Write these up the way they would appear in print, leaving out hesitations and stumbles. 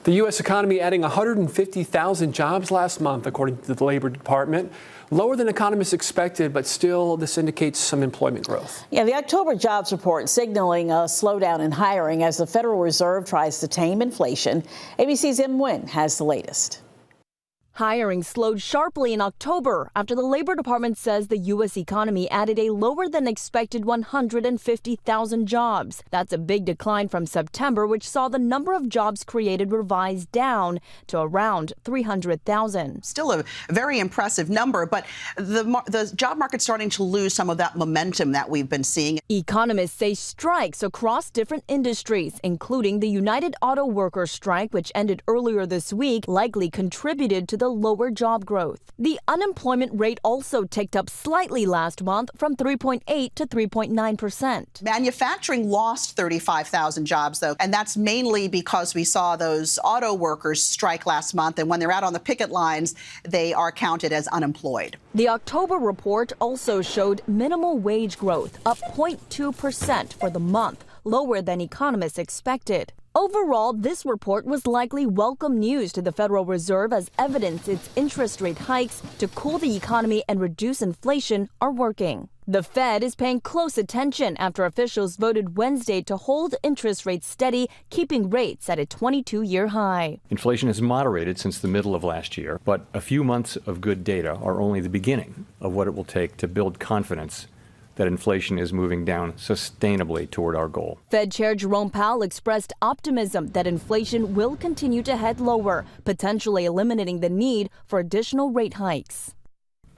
The U.S. economy adding 150,000 jobs last month, according to the Labor Department. Lower than economists expected, but still this indicates some employment growth. Yeah, the October jobs report signaling a slowdown in hiring as the Federal Reserve tries to tame inflation. ABC's Em Nguyen has the latest. Hiring slowed sharply in October after the Labor Department says the U.S. economy added a lower than expected 150,000 jobs. That's a big decline from September, which saw the number of jobs created revised down to around 300,000. Still a very impressive number, but the job market's starting to lose some of that momentum that we've been seeing. Economists say strikes across different industries, including the United Auto Workers strike, which ended earlier this week, likely contributed to the lower job growth. The unemployment rate also ticked up slightly last month from 3.8 to 3.9%. Manufacturing lost 35,000 jobs, though, and that's mainly because we saw those auto workers strike last month, and when they're out on the picket lines, they are counted as unemployed. The October report also showed minimal wage growth, up 0.2% for the month, lower than economists expected. Overall, this report was likely welcome news to the Federal Reserve as evidence its interest rate hikes to cool the economy and reduce inflation are working. The Fed is paying close attention after officials voted Wednesday to hold interest rates steady, keeping rates at a 22-year high. Inflation has moderated since the middle of last year, but a few months of good data are only the beginning of what it will take to build confidence that inflation is moving down sustainably toward our goal. Fed Chair Jerome Powell expressed optimism that inflation will continue to head lower, potentially eliminating the need for additional rate hikes.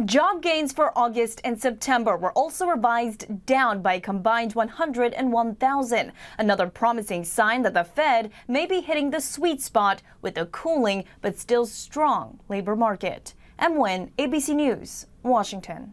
Job gains for August and September were also revised down by a combined 101,000, another promising sign that the Fed may be hitting the sweet spot with a cooling but still strong labor market. Em Nguyen, ABC News, Washington.